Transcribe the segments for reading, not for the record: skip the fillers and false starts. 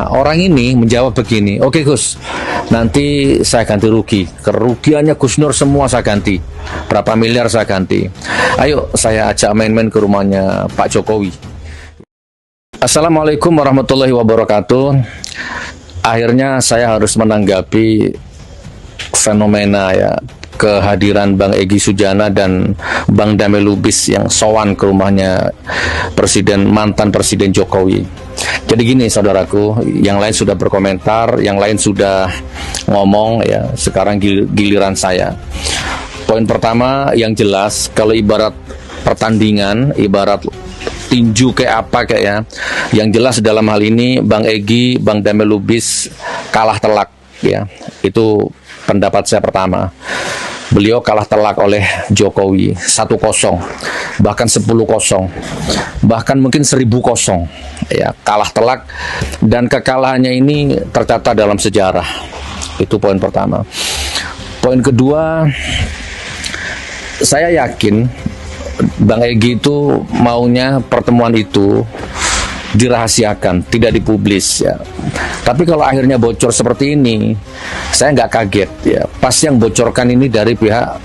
orang ini menjawab begini, oke Gus, nanti saya ganti rugi. Kerugiannya Gus Nur semua saya ganti. Berapa miliar saya ganti. Ayo saya ajak main-main ke rumahnya Pak Jokowi. Assalamualaikum warahmatullahi wabarakatuh. Akhirnya saya harus menanggapi fenomena ya, kehadiran Bang Egy Sujana dan Bang Damai Lubis yang sowan ke rumahnya mantan Presiden Jokowi. Jadi gini saudaraku, yang lain sudah berkomentar, yang lain sudah ngomong ya, sekarang giliran saya. Poin pertama yang jelas, kalau ibarat pertandingan, ibarat tinju kayak apa kayak ya, yang jelas dalam hal ini Bang Egy, Bang Damai Lubis kalah telak ya. Itu pendapat saya pertama. Beliau kalah telak oleh Jokowi 1-0, bahkan 10-0, bahkan mungkin 1000-0 ya, kalah telak, dan kekalahannya ini tercatat dalam sejarah. Itu poin pertama. Poin kedua, saya yakin Bang Egy itu maunya pertemuan itu dirahasiakan, tidak dipublis ya. Tapi kalau akhirnya bocor seperti ini, saya nggak kaget ya. Pasti yang bocorkan ini dari pihak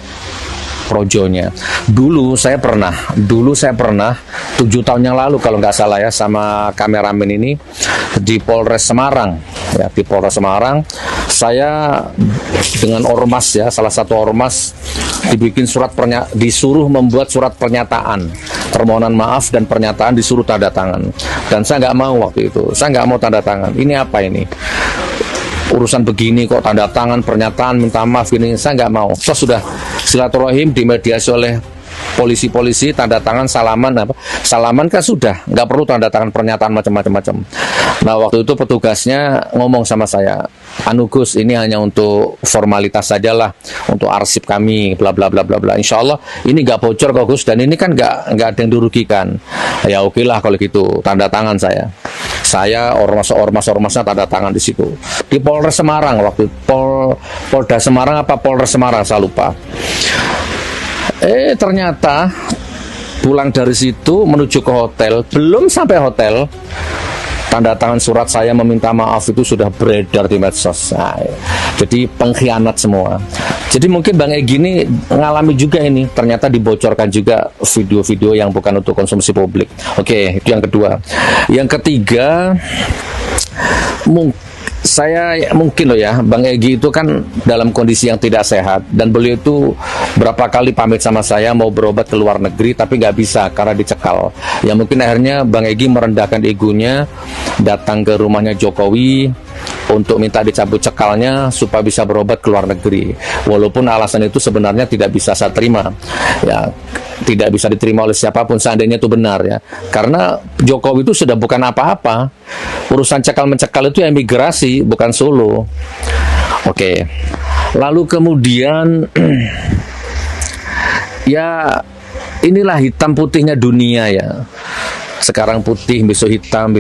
projonya. Dulu saya pernah 7 tahun yang lalu kalau nggak salah ya, sama kameramen ini di Polres Semarang ya, di Polres Semarang saya dengan ormas ya, salah satu ormas disuruh membuat surat pernyataan permohonan maaf dan pernyataan, disuruh tanda tangan, dan saya nggak mau waktu itu. Saya nggak mau tanda tangan. Ini apa ini? Urusan begini kok tanda tangan pernyataan minta maaf ini, saya nggak mau. So sudah silaturahim dimediasi oleh polisi-polisi, tanda tangan, salaman kan sudah, nggak perlu tanda tangan pernyataan macam-macam. Nah waktu itu petugasnya ngomong sama saya, anu Gus, ini hanya untuk formalitas sajalah, untuk arsip kami, bla bla bla bla bla. Insya Allah ini nggak bocor kok Gus, dan ini kan nggak ada yang dirugikan. Ya oke lah kalau gitu, tanda tangan saya. Saya ormasnya tanda tangan di situ. Di Polres Semarang waktu Polda Semarang apa Polres Semarang saya lupa. Ternyata pulang dari situ menuju ke hotel, belum sampai hotel, tanda tangan surat saya meminta maaf itu sudah beredar di medsos. Nah, jadi pengkhianat semua. Jadi mungkin Bang Egy ini ngalami juga ini, ternyata dibocorkan juga video-video yang bukan untuk konsumsi publik. Oke, itu yang kedua. Yang ketiga, mungkin loh ya, Bang Egy itu kan dalam kondisi yang tidak sehat, dan beliau itu berapa kali pamit sama saya mau berobat ke luar negeri tapi nggak bisa karena dicekal. Ya mungkin akhirnya Bang Egy merendahkan egonya, datang ke rumahnya Jokowi untuk minta dicabut cekalnya supaya bisa berobat ke luar negeri. Walaupun alasan itu sebenarnya tidak bisa saya terima ya, tidak bisa diterima oleh siapapun seandainya itu benar ya, karena Jokowi itu sudah bukan apa-apa. Urusan cekal-mencekal itu imigrasi, bukan Solo. Oke. Lalu kemudian ya inilah hitam putihnya dunia ya. Sekarang putih, besok hitam,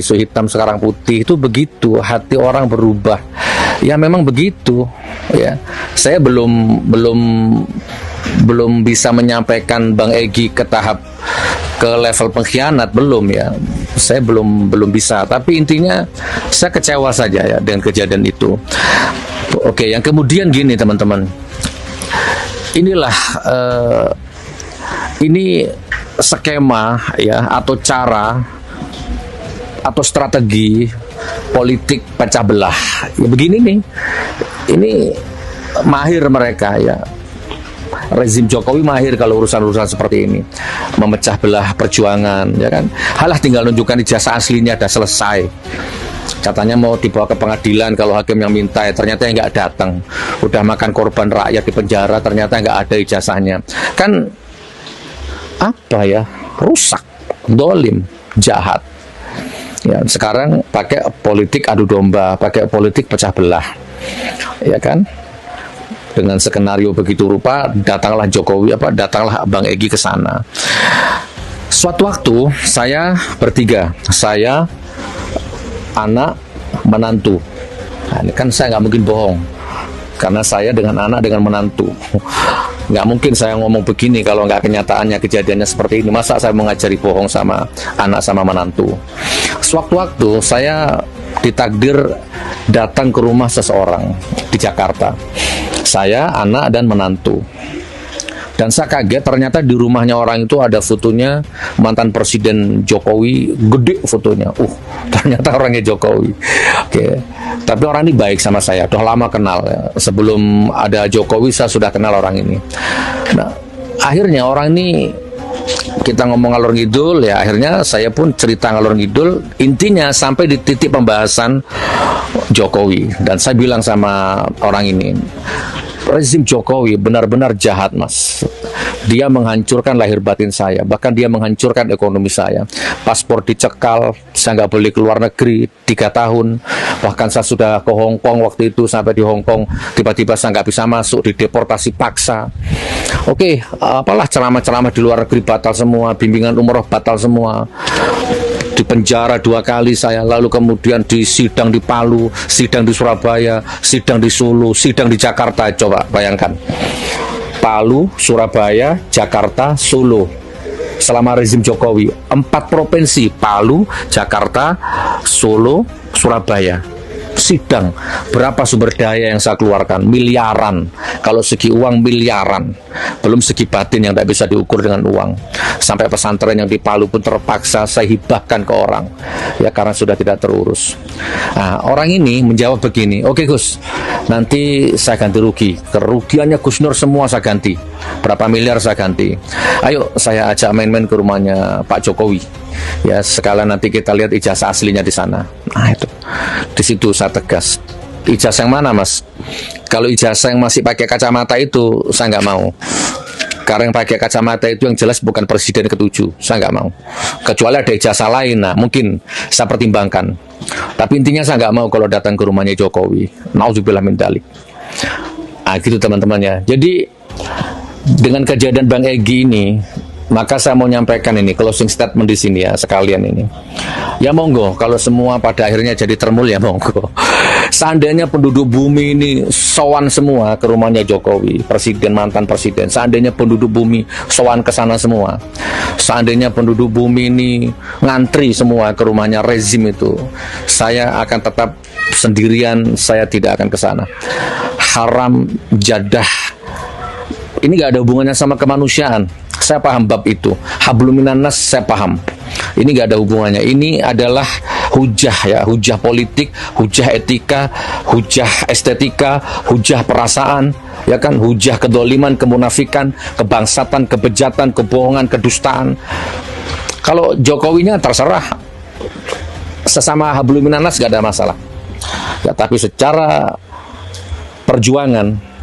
sekarang putih. Itu begitu, hati orang berubah. Ya memang begitu ya. Saya belum bisa menyampaikan Bang Egy ke level pengkhianat, belum ya. Saya belum bisa, tapi intinya saya kecewa saja ya dengan kejadian itu. Oke, yang kemudian gini teman-teman. Inilah ini skema ya, atau cara atau strategi politik pecah belah. Ya begini nih. Ini mahir mereka ya. Rezim Jokowi mahir kalau urusan-urusan seperti ini, memecah belah perjuangan ya kan. Halah tinggal nunjukkan ijazah aslinya, dah selesai. Katanya mau dibawa ke pengadilan kalau hakim yang minta, ya ternyata yang nggak datang. Udah makan korban rakyat di penjara, ternyata nggak ada ijazahnya. Kan apa ya, rusak, dolim, jahat. Ya, sekarang pakai politik adu domba, pakai politik pecah belah, ya kan? Dengan skenario begitu rupa, datanglah Bang Egy ke sana. Suatu waktu saya bertiga, saya, anak, menantu. Nah, ini kan saya nggak mungkin bohong, karena saya dengan anak dengan menantu. Nggak mungkin saya ngomong begini kalau nggak kenyataannya kejadiannya seperti ini. Masa saya mengajari bohong sama anak sama menantu? Sewaktu-waktu saya ditakdir datang ke rumah seseorang di Jakarta. Saya, anak, dan menantu. Dan saya kaget, ternyata di rumahnya orang itu ada fotonya mantan Presiden Jokowi, gede fotonya. Ternyata orangnya Jokowi. Oke. Tapi orang ini baik sama saya, udah lama kenal ya. Sebelum ada Jokowi saya sudah kenal orang ini. Nah, akhirnya orang ini, kita ngomong ngalor ngidul ya, akhirnya saya pun cerita ngalor ngidul, intinya sampai di titik pembahasan Jokowi. Dan saya bilang sama orang ini, rezim Jokowi benar-benar jahat, Mas. Dia menghancurkan lahir batin saya, bahkan dia menghancurkan ekonomi saya. Paspor dicekal, saya nggak boleh keluar negeri 3 tahun. Bahkan saya sudah ke Hong Kong waktu itu, sampai di Hong Kong tiba-tiba saya nggak bisa masuk, dideportasi paksa. Oke, apalah ceramah-ceramah di luar negeri batal semua, bimbingan umroh batal semua. Di penjara 2 kali saya, lalu kemudian di sidang di Palu, sidang di Surabaya, sidang di Solo, sidang di Jakarta. Coba bayangkan, Palu, Surabaya, Jakarta, Solo, selama rezim Jokowi, 4 provinsi, Palu, Jakarta, Solo, Surabaya. Sidang, berapa sumber daya yang saya keluarkan? Miliaran. Kalau segi uang miliaran, belum segi batin yang tidak bisa diukur dengan uang. Sampai pesantren yang di Palu pun terpaksa saya hibahkan ke orang, ya, karena sudah tidak terurus. Nah, orang ini menjawab begini, oke Gus, nanti saya ganti rugi. Kerugiannya Gus Nur semua saya ganti. Berapa miliar saya ganti. Ayo saya ajak main-main ke rumahnya Pak Jokowi. Ya, sekalian nanti kita lihat ijazah aslinya di sana. Nah, itu. Di situ saya tegas. Ijazah yang mana, Mas? Kalau ijazah yang masih pakai kacamata itu saya nggak mau. Karena yang pakai kacamata itu yang jelas bukan presiden ke-7. Saya nggak mau. Kecuali ada ijazah lain, nah mungkin saya pertimbangkan. Tapi intinya saya nggak mau kalau datang ke rumahnya Jokowi. Nauzubillah min dzalik. Nah, gitu teman-teman ya. Jadi dengan kejadian Bang Egy ini, maka saya mau nyampaikan ini closing statement di sini ya, sekalian ini. Ya monggo, kalau semua pada akhirnya jadi termul ya monggo. Seandainya penduduk bumi ini sowan semua ke rumahnya Jokowi, presiden, mantan presiden. Seandainya penduduk bumi sowan ke sana semua. Seandainya penduduk bumi ini ngantri semua ke rumahnya rezim itu, saya akan tetap sendirian, saya tidak akan ke sana. Haram jadah. Ini gak ada hubungannya sama kemanusiaan. Saya paham bab itu. Hablum minan nas saya paham. Ini gak ada hubungannya. Ini adalah hujah ya, hujah politik, hujah etika, hujah estetika, hujah perasaan, ya kan, hujah kedoliman, kemunafikan, kebangsatan, kebejatan, kebohongan, kedustaan. Kalau Jokowinya terserah, sesama hablum minan nas gak ada masalah. Ya, tapi secara perjuangan,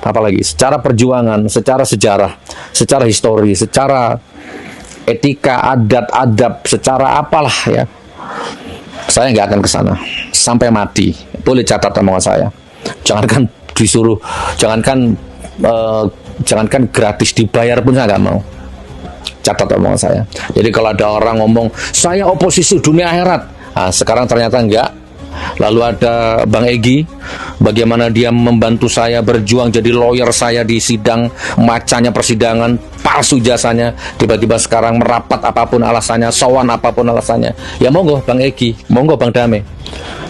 apalagi secara perjuangan, secara sejarah, secara histori, secara etika, adat, adab, secara apalah ya, saya nggak akan ke sana sampai mati. Boleh catat omongan saya. Jangankan disuruh, jangankan gratis, dibayar pun saya nggak mau. Catat omongan saya. Jadi kalau ada orang ngomong saya oposisi dunia akhirat, nah, sekarang ternyata enggak. Lalu ada Bang Egy, bagaimana dia membantu saya berjuang jadi lawyer saya di sidang, macanya persidangan, palsu jasanya, tiba-tiba sekarang merapat apapun alasannya, sowan apapun alasannya. Ya monggo Bang Egy, monggo Bang Dame,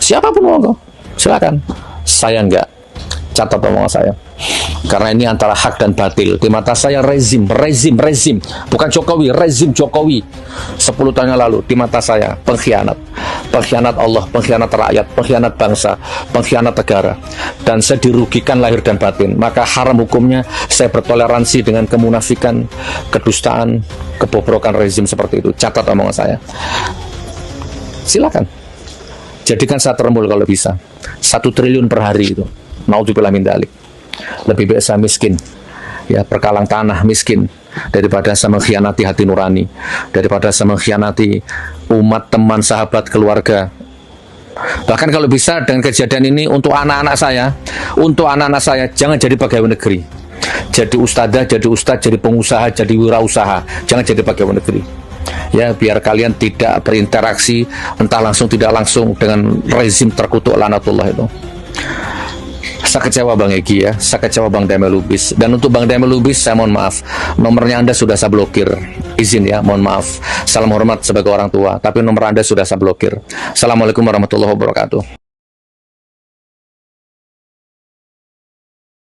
siapapun monggo, silakan. Saya enggak. Catat omongan saya. Karena ini antara hak dan batil. Di mata saya rezim. Bukan Jokowi, rezim Jokowi. 10 tahun yang lalu di mata saya pengkhianat. Pengkhianat Allah, pengkhianat rakyat, pengkhianat bangsa, pengkhianat negara. Dan saya dirugikan lahir dan batin. Maka haram hukumnya saya bertoleransi dengan kemunafikan, kedustaan, kebobrokan rezim seperti itu. Catat omongan saya. Silakan. Jadikan saya termul kalau bisa. 1 triliun per hari itu. Nauzubillah min dzalik. Lebih baik saya miskin, ya, perkalang tanah miskin, daripada saya mengkhianati hati nurani, daripada saya mengkhianati umat, teman, sahabat, keluarga. Bahkan kalau bisa dengan kejadian ini untuk anak-anak saya, jangan jadi pegawai negeri. Jadi ustadzah, jadi ustadz, jadi pengusaha, jadi wirausaha. Jangan jadi pegawai negeri. Ya, biar kalian tidak berinteraksi, entah langsung tidak langsung, dengan rezim terkutuk laknatullah itu. Saya kecewa Bang Egi ya, saya kecewa Bang Damai Lubis. Dan untuk Bang Damai Lubis, saya mohon maaf, nomornya Anda sudah saya blokir. Izin ya, mohon maaf. Salam hormat sebagai orang tua, tapi nomor Anda sudah saya blokir. Assalamualaikum warahmatullahi wabarakatuh.